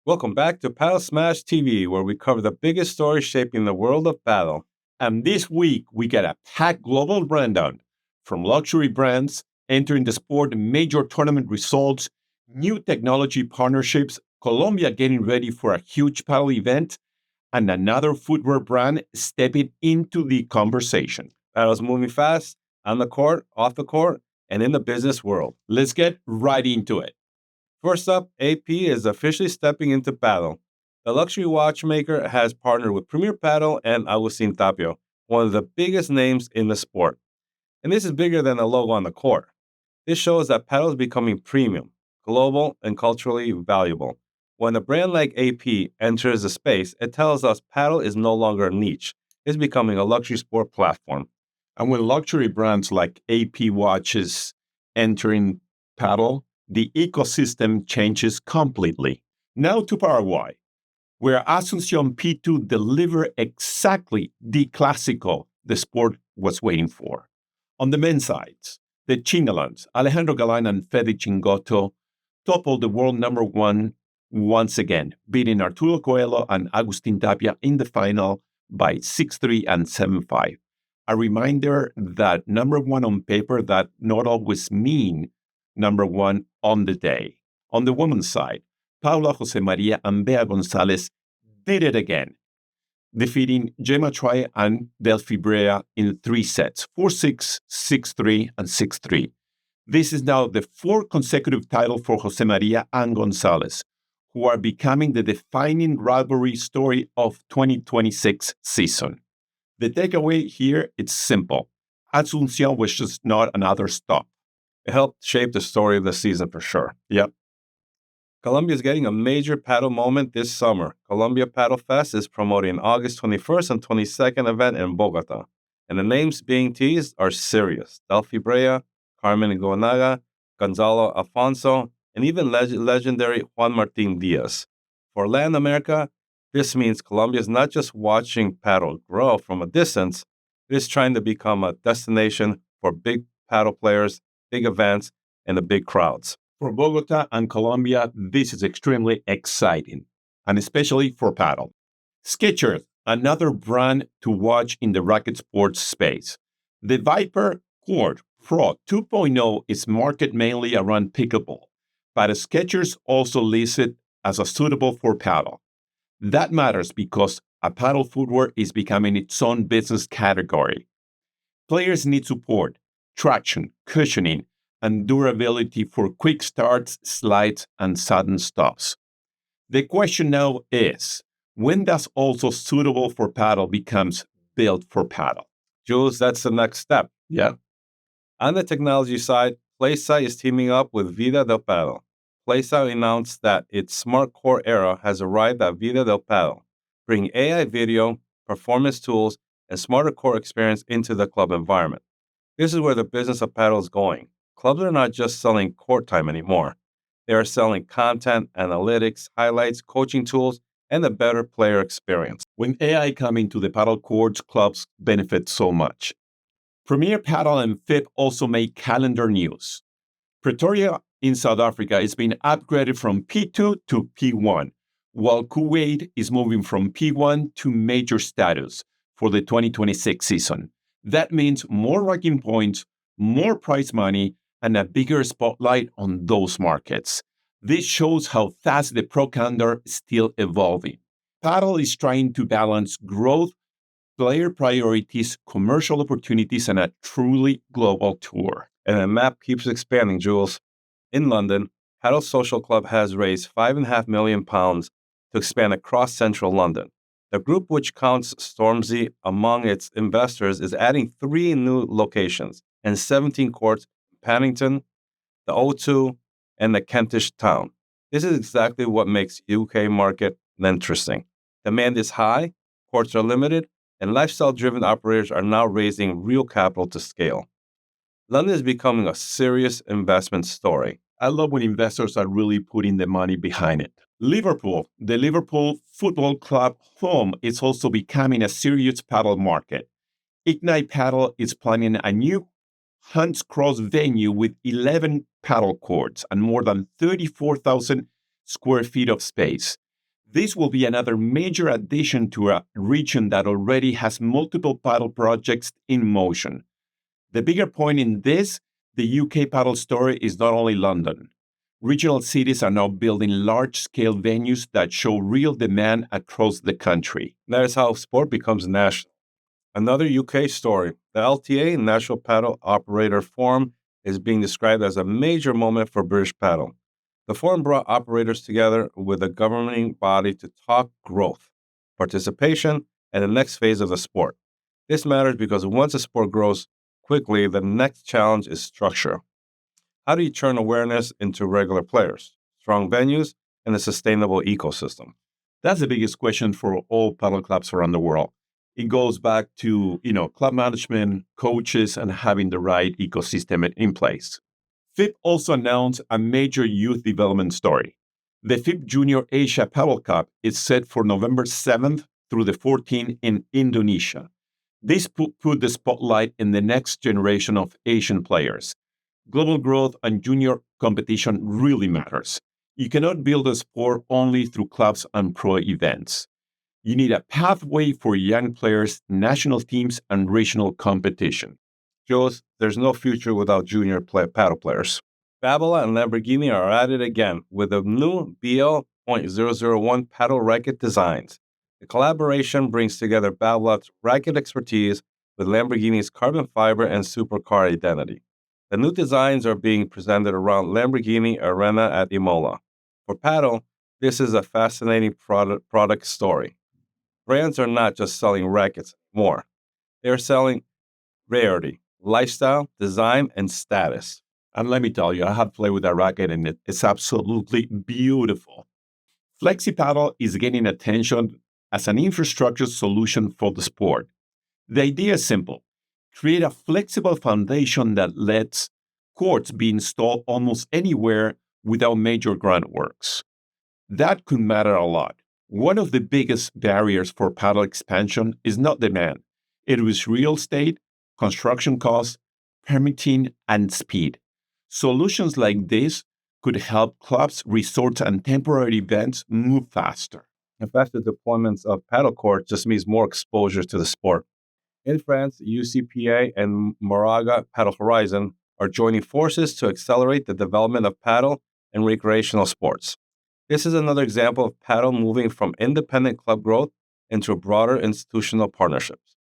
Welcome back to Padel Smash TV, where we cover the biggest stories shaping the world of paddle. And this week, we get a packed global rundown from luxury brands entering the sport, major tournament results, new technology partnerships, Colombia getting ready for a huge paddle event, and another footwear brand stepping into the conversation. Paddle's moving fast on the court, off the court, and in the business world. Let's get right into it. First up, AP is officially stepping into paddle. The luxury watchmaker has partnered with Premier Padel and Agustín Tapia, one of the biggest names in the sport. And this is bigger than the logo on the court. This shows that paddle is becoming premium, global, and culturally valuable. When a brand like AP enters the space, it tells us paddle is no longer a niche. It's becoming a luxury sport platform. And when luxury brands like AP watches entering paddle, the ecosystem changes completely. Now to Paraguay, where Asunción P2 delivered exactly the clásico the sport was waiting for. On the men's side, the Chingalans, Alejandro Galán and Fede Chingoto, toppled the world number one once again, beating Arturo Coelho and Agustín Tapia in the final by 6-3 and 7-5. A reminder that number one on paper that not always mean number one on the day. On the women's side, Paula Jose Maria and Bea Gonzalez did it again, defeating Gemma Troy and Delphi Brea in 3 sets, 4-6, 6-3, and 6-3. This is now the 4th consecutive title for Jose Maria and Gonzalez, who are becoming the defining rivalry story of 2026 season. The takeaway here is simple. Asunción was just not another stop. It helped shape the story of the season for sure. Yep. Colombia is getting a major paddle moment this summer. Colombia Padel Fest is promoting August 21st and 22nd event in Bogotá. And the names being teased are serious. Delphi Brea, Carmen Gonaga, Gonzalo Afonso, and even legendary Juan Martín Diaz. For Latin America, this means Colombia is not just watching paddle grow from a distance, it is trying to become a destination for big paddle players, big events, and the big crowds. For Bogotá and Colombia, this is extremely exciting, and especially for paddle. Skechers, another brand to watch in the racket sports space. The Viper Court Pro 2.0 is marketed mainly around pickleball, but Skechers also lists it as a suitable for paddle. That matters because a paddle footwear is becoming its own business category. Players need support, traction, cushioning, and durability for quick starts, slides, and sudden stops. The question now is, when does also suitable for paddle becomes built for paddle? Jules, that's the next step. Yeah. On the technology side, PlaySight is teaming up with Vida del Padel. PlaySight announced that its SmartCourt era has arrived at Vida del Padel, bringing AI video, performance tools, and smarter court experience into the club environment. This is where the business of paddle is going. Clubs are not just selling court time anymore. They are selling content, analytics, highlights, coaching tools, and a better player experience. When AI comes into the paddle courts, clubs benefit so much. Premier Padel and FIP also made calendar news. Pretoria in South Africa is being upgraded from P2 to P1, while Kuwait is moving from P1 to major status for the 2026 season. That means more ranking points, more prize money, and a bigger spotlight on those markets. This shows how fast the pro calendar is still evolving. Padel is trying to balance growth, player priorities, commercial opportunities, and a truly global tour. And the map keeps expanding, Jules. In London, Padel Social Club has raised £5.5 million to expand across central London. The group, which counts Stormzy among its investors, is adding 3 new locations and 17 courts in Paddington, the O2, and the Kentish town. This is exactly what makes UK market interesting. Demand is high, courts are limited, and lifestyle-driven operators are now raising real capital to scale. London is becoming a serious investment story. I love when investors are really putting the money behind it. Liverpool, the Liverpool Football Club home, is also becoming a serious paddle market. Ignite Padel is planning a new Hunts Cross venue with 11 paddle courts and more than 34,000 square feet of space. This will be another major addition to a region that already has multiple paddle projects in motion. The bigger point in this, the UK paddle story is not only London. Regional cities are now building large-scale venues that show real demand across the country. That is how sport becomes national. Another UK story, the LTA, National Paddle Operator Forum, is being described as a major moment for British paddle. The forum brought operators together with a governing body to talk growth, participation, and the next phase of the sport. This matters because once a sport grows quickly, the next challenge is structure. How do you turn awareness into regular players, strong venues, and a sustainable ecosystem? That's the biggest question for all paddle clubs around the world. It goes back to, club management, coaches, and having the right ecosystem in place. FIP also announced a major youth development story. The FIP Junior Asia Paddle Cup is set for November 7th through the 14th in Indonesia. This put the spotlight in the next generation of Asian players. Global growth and junior competition really matters. You cannot build a sport only through clubs and pro events. You need a pathway for young players, national teams, and regional competition. Jules, there's no future without junior paddle players. Babolat and Lamborghini are at it again with the new BL.001 paddle racket designs. The collaboration brings together Babolat's racket expertise with Lamborghini's carbon fiber and supercar identity. The new designs are being presented around Lamborghini Arena at Imola. For paddle, this is a fascinating product story. Brands are not just selling rackets anymore. They're selling rarity, lifestyle, design, and status. And let me tell you, I have played with that racket and it's absolutely beautiful. FlexiPadel is getting attention as an infrastructure solution for the sport. The idea is simple. Create a flexible foundation that lets courts be installed almost anywhere without major groundworks. That could matter a lot. One of the biggest barriers for paddle expansion is not demand. It is real estate, construction costs, permitting, and speed. Solutions like this could help clubs, resorts, and temporary events move faster. And faster deployments of paddle courts just means more exposure to the sport. In France, UCPA and Moraga Paddle Horizon are joining forces to accelerate the development of paddle and recreational sports. This is another example of paddle moving from independent club growth into broader institutional partnerships.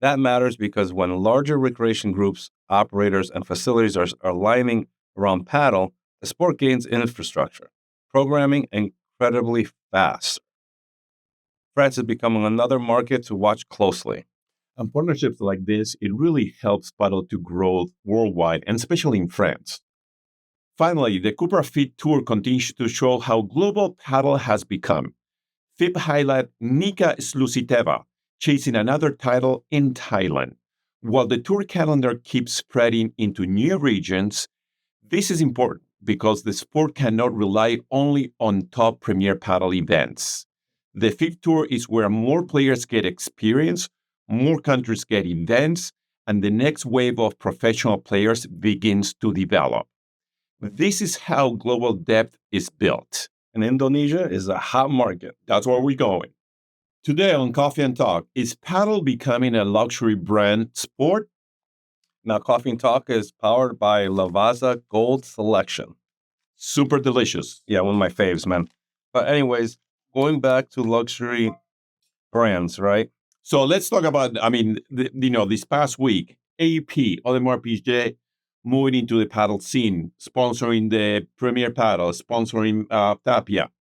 That matters because when larger recreation groups, operators, and facilities are aligning around paddle, the sport gains infrastructure, programming incredibly fast. France is becoming another market to watch closely. And partnerships like this, it really helps paddle to grow worldwide, and especially in France. Finally, the Cupra Fit Tour continues to show how global paddle has become. FIP highlight Nika Slusiteva chasing another title in Thailand. While the tour calendar keeps spreading into new regions, this is important because the sport cannot rely only on top Premier Padel events. The FIP Tour is where more players get experience, more countries get events, and the next wave of professional players begins to develop. This is how global depth is built. And Indonesia is a hot market. That's where we're going. Today on Coffee and Talk, is paddle becoming a luxury brand sport? Now, Coffee and Talk is powered by Lavazza Gold Selection. Super delicious. Yeah, one of my faves, man. But anyways, going back to luxury brands, right? So let's talk about, this past week, AP, Audemars Piguet, moving into the paddle scene, sponsoring the Premier Padel, sponsoring Tapia.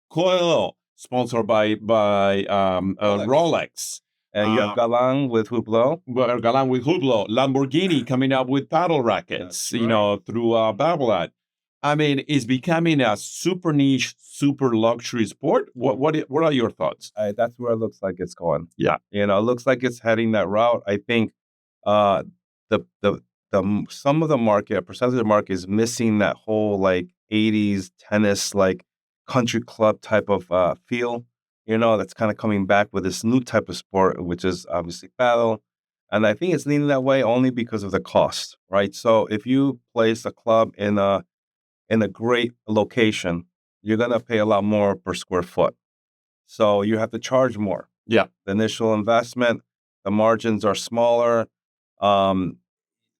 Coelho, sponsored by Rolex. And you have Galan with Hublot. Lamborghini coming up with paddle rackets, through Babolat. It's becoming a super niche, super luxury sport. What are your thoughts? That's where it looks like it's going. Yeah, it looks like it's heading that route. I think the some of the market, a percentage of the market, is missing that whole 80s tennis country club type of feel. That's kind of coming back with this new type of sport, which is obviously paddle. And I think it's leaning that way only because of the cost, right? So if you place a club in a great location, you're gonna pay a lot more per square foot. So you have to charge more. Yeah. The initial investment, the margins are smaller. You're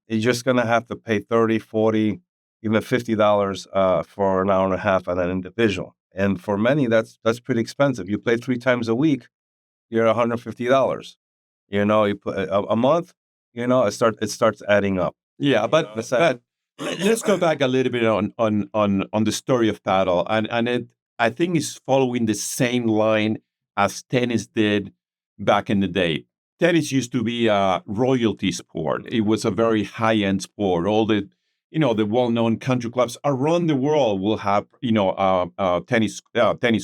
just going to have to pay $30, $40, even $50 for an hour and a half on an individual. And for many, that's pretty expensive. You play 3 times a week, you're $150. You put a month, it starts adding up. Yeah, but let's go back a little bit on the story of paddle, and I think it's following the same line as tennis did back in the day. Tennis used to be a royalty sport. It was a very high-end sport. All the the well-known country clubs around the world will have tennis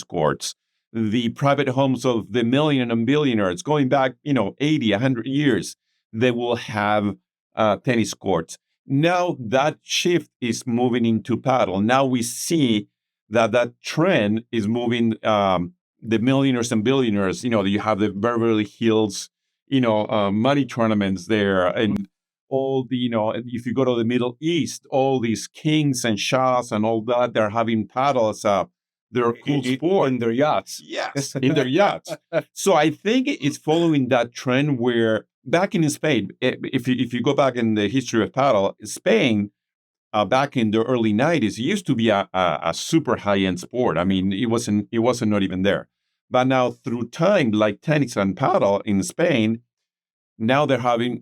courts. The private homes of the million and billionaires going back 80, 100 years, they will have tennis courts. Now that shift is moving into paddle. Now we see that trend is moving. The millionaires and billionaires, you have the Beverly Hills, money tournaments there, and all the, if you go to the Middle East, all these kings and shahs and all that, they're having paddle as their cool sport in their yachts. Yes, in their yachts. So I think it's following that trend where back in Spain, if you go back in the history of paddle, Spain, back in the early 90s, it used to be a super high-end sport. I mean, it wasn't not even there. But now through time, like tennis and paddle in Spain, now they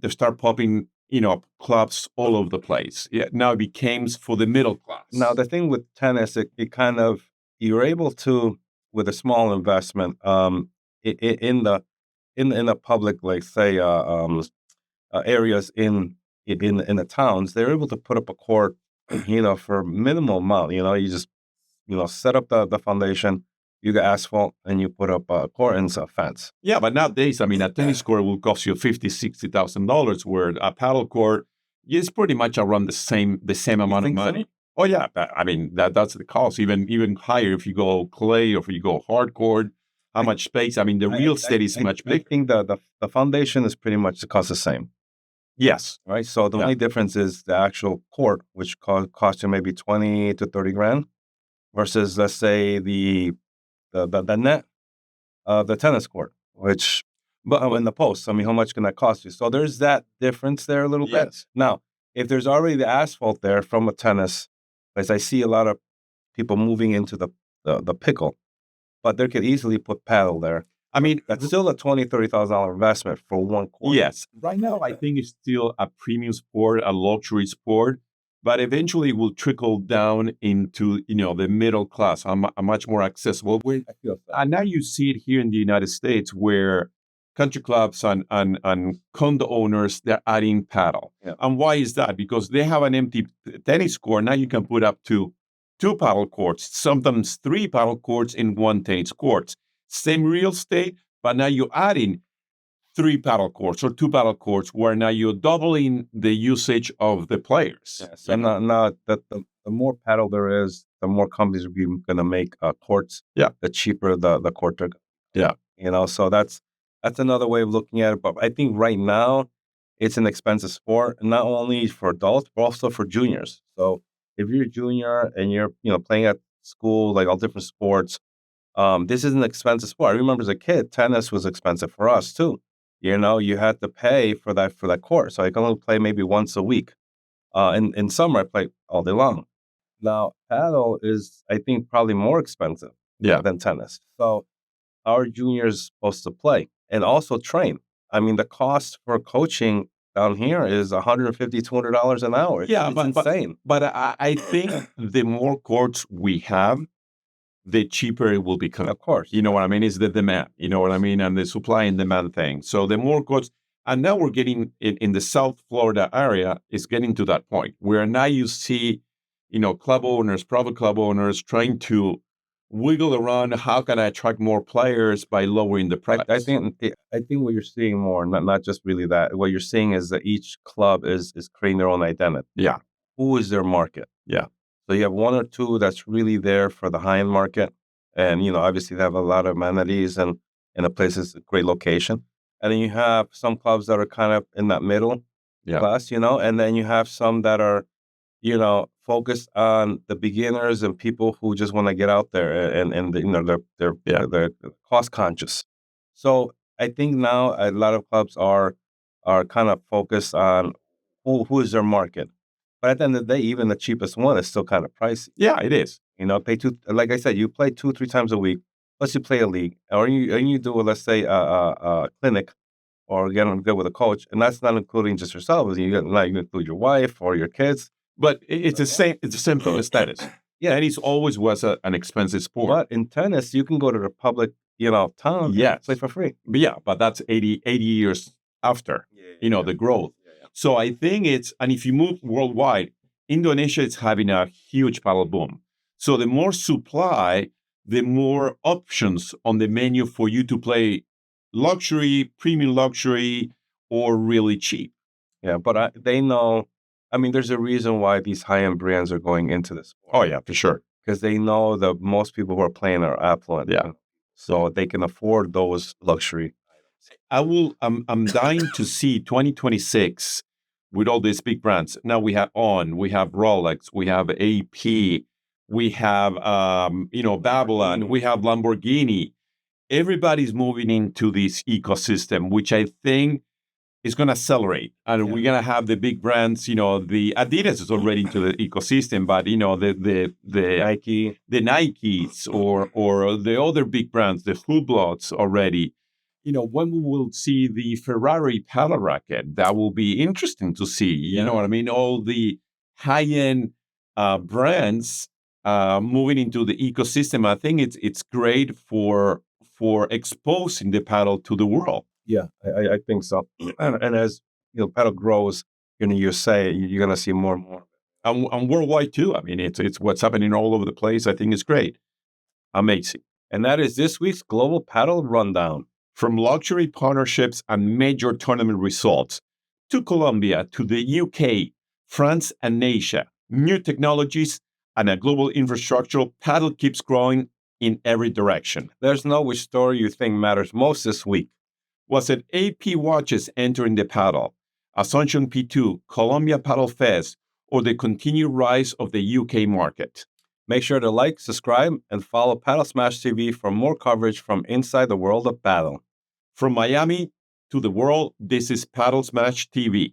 start popping, clubs all over the place. Yeah, now it became for the middle class. Now, the thing with tennis, it kind of, you're able to, with a small investment, in the public, like say, areas in the towns, they're able to put up a court, for minimal amount. You just, set up the foundation, you get asphalt, and you put up a court and a fence. Yeah, but nowadays, I mean, a tennis court will cost you $50,000-$60,000, where a paddle court is pretty much around the same amount of money. So? Oh yeah, I mean that's the cost. Even higher if you go clay or if you go hard court. How much space? I mean, the real estate is much bigger. I think the foundation is pretty much the cost the same. Yes. Right. So the only difference is the actual court, which costs you maybe $20,000 to $30,000, versus, let's say, the net of the tennis court, which, but in the post, I mean, how much can that cost you? So there's that difference there a little bit. Now, if there's already the asphalt there from a tennis, as I see a lot of people moving into the pickle, but they could easily put paddle there. I mean, that's still a $20,000-$30,000 investment for one court. Yes. Right now, I think it's still a premium sport, a luxury sport, but eventually it will trickle down into, the middle class, a much more accessible. And now you see it here in the United States where country clubs and condo owners, they're adding paddle. Yeah. And why is that? Because they have an empty tennis court. Now you can put up to 2 paddle courts, sometimes 3 paddle courts in one tennis court. Same real estate, but now you're adding 3 paddle courts or 2 paddle courts, where now you're doubling the usage of the players. Yes. And now that the more paddle there is, the more companies are going to make courts. Yeah. The cheaper the court are. Yeah. So that's another way of looking at it. But I think right now it's an expensive sport, not only for adults, but also for juniors. So if you're a junior and you're playing at school, like all different sports, this is an expensive sport. I remember as a kid, tennis was expensive for us too. You had to pay for that court. So I can only play maybe once a week. In summer, I play all day long. Now, paddle is, I think, probably more expensive than tennis. So our juniors supposed to play and also train. I mean, the cost for coaching down here is $150, $200 an hour. It's insane. But I think the more courts we have, the cheaper it will become. Of course. You know what I mean? It's the demand, you know what I mean? And the supply and demand thing. So the more courts, and now we're getting in the South Florida area, is getting to that point where now you see, club owners, private club owners trying to wiggle around. How can I attract more players by lowering the price? I think what you're seeing more, not just really that, what you're seeing is that each club is creating their own identity. Yeah. Who is their market? Yeah. So you have 1 or 2 that's really there for the high-end market. And, obviously they have a lot of amenities and the place is a great location. And then you have some clubs that are kind of in that middle class, and then you have some that are focused on the beginners and people who just want to get out there and they're cost conscious. So I think now a lot of clubs are kind of focused on who is their market. But at the end of the day, even the cheapest one is still kind of pricey. Yeah, it is. Pay like I said, you play 2-3 times a week, plus you play a league, or you do, let's say, a clinic, or get on good with a coach, and that's not including just yourself. You include your wife or your kids. But it's the same. It's the same for tennis. Yeah. Tennis always was an expensive sport. But in tennis, you can go to the public, town, Yes. and play for free. But that's 80 years after, the growth. So I think and if you move worldwide, Indonesia is having a huge paddle boom. So the more supply, the more options on the menu for you to play luxury, premium luxury, or really cheap. Yeah, but they know. I mean, there's a reason why these high-end brands are going into this. Oh yeah, for sure. Because they know that most people who are playing are affluent. Yeah. So they can afford those luxury. I'm dying to see 2026 with all these big brands. Now we have we have Rolex, we have AP, we have Babolat, we have Lamborghini. Everybody's moving into this ecosystem, which I think is going to accelerate. And we're going to have the big brands, the Adidas is already into the ecosystem, but the Nike, the Nikes or the other big brands, the Hublots already. When we will see the Ferrari paddle racket, that will be interesting to see. You know what I mean? All the high-end brands moving into the ecosystem. I think it's great for exposing the paddle to the world. Yeah, I think so. And as paddle grows in the USA, you're going to see more and more. And worldwide too. I mean, it's what's happening all over the place. I think it's great. Amazing. And that is this week's Global Padel Rundown. From luxury partnerships and major tournament results, to Colombia, to the UK, France, and Asia, new technologies, and a global infrastructure, paddle keeps growing in every direction. There's no which story you think matters most this week. Was it AP watches entering the paddle, Asunción P2, Colombia Padel Fest, or the continued rise of the UK market? Make sure to like, subscribe, and follow Padel Smash TV for more coverage from inside the world of paddle. From Miami to the world, this is Padel Smash TV.